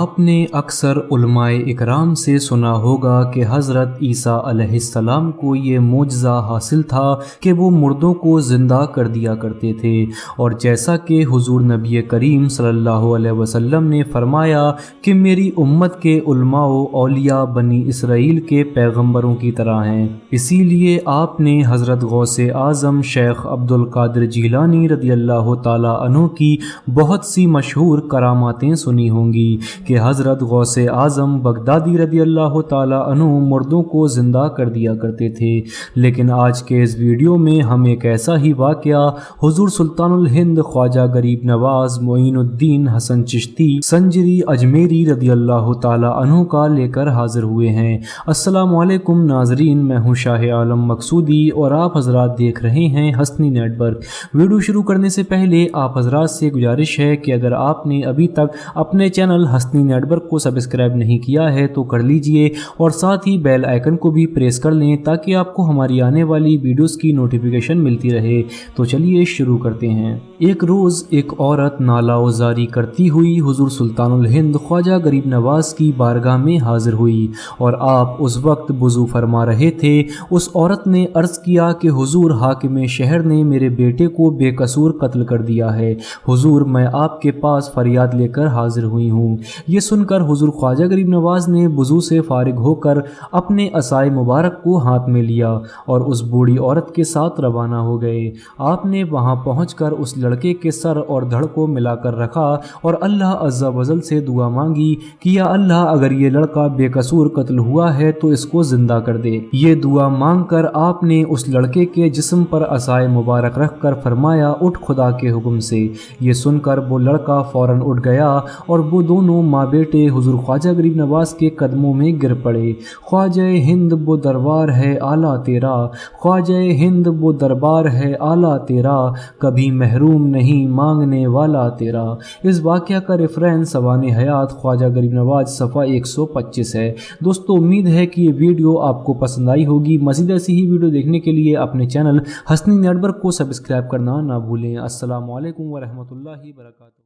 آپ نے اکثر علماء اکرام سے سنا ہوگا کہ حضرت عیسیٰ علیہ السلام کو یہ معجزہ حاصل تھا کہ وہ مردوں کو زندہ کر دیا کرتے تھے، اور جیسا کہ حضور نبی کریم صلی اللہ علیہ وسلم نے فرمایا کہ میری امت کے علماء و اولیاء بنی اسرائیل کے پیغمبروں کی طرح ہیں۔ اسی لیے آپ نے حضرت غوث اعظم شیخ عبد القادر جیلانی رضی اللہ تعالیٰ عنہ کی بہت سی مشہور کراماتیں سنی ہوں گی کہ حضرت غوث اعظم بغدادی رضی اللہ تعالیٰ عنہ مردوں کو زندہ کر دیا کرتے تھے۔ لیکن آج کے اس ویڈیو میں ہم ایک ایسا ہی واقعہ حضور سلطان الہند خواجہ غریب نواز معین الدین حسن چشتی سنجری اجمیری رضی اللہ تعالیٰ عنہ کا لے کر حاضر ہوئے ہیں۔ السلام علیکم ناظرین، میں ہوں شاہ عالم مقصودی اور آپ حضرات دیکھ رہے ہیں ہسنی نیٹ ورک۔ ویڈیو شروع کرنے سے پہلے آپ حضرات سے گزارش ہے کہ اگر آپ نے ابھی تک اپنے چینل ہسنی نیٹ ورک کو سبسکرائب نہیں کیا ہے تو کر لیجئے، اور ساتھ ہی بیل آئیکن کو بھی پریس کر لیں تاکہ آپ کو ہماری آنے والی ویڈیوز کی نوٹیفیکیشن ملتی رہے۔ تو چلیے شروع کرتے ہیں۔ ایک روز ایک عورت نالہ و زاری کرتی ہوئی حضور سلطان الہند خواجہ غریب نواز کی بارگاہ میں حاضر ہوئی، اور آپ اس وقت وضو فرما رہے تھے۔ اس عورت نے عرض کیا کہ حضور، حاکم شہر نے میرے بیٹے کو بے قصور قتل کر دیا ہے۔ حضور، میں آپ کے پاس فریاد لے کر حاضر ہوئی ہوں۔ یہ سن کر حضور خواجہ غریب نواز نے وضو سے فارغ ہو کر اپنے عصائے مبارک کو ہاتھ میں لیا اور اس بوڑھی عورت کے ساتھ روانہ ہو گئے۔ آپ نے وہاں پہنچ کر اس لڑکے کے سر اور دھڑ کو ملا کر رکھا اور اللہ عز و جل سے دعا مانگی کہ یا اللہ، اگر یہ لڑکا بے قصور قتل ہوا ہے تو اس کو زندہ کر دے۔ یہ دعا مانگ کر آپ نے اس لڑکے کے جسم پر عصائے مبارک رکھ کر فرمایا، اٹھ خدا کے حکم سے۔ یہ سن کر وہ لڑکا فوراً اٹھ گیا اور وہ دونوں ماں بیٹے حضور خواجہ غریب نواز کے قدموں میں گر پڑے۔ خواجہ ہند وہ دربار ہے اعلیٰ تیرا، خواجہ ہند وہ دربار ہے اعلیٰ تیرا، کبھی محروم نہیں مانگنے والا تیرا۔ اس واقعہ کا ریفرنس سوانح حیات خواجہ غریب نواز صفحہ 125 ہے۔ دوستو، امید ہے کہ یہ ویڈیو آپ کو پسند آئی ہوگی۔ مزید ایسی ہی ویڈیو دیکھنے کے لیے اپنے چینل ہسنی نیٹ ورک کو سبسکرائب کرنا نہ بھولیں۔ السلام علیکم ورحمۃ اللہ وبرکاتہ۔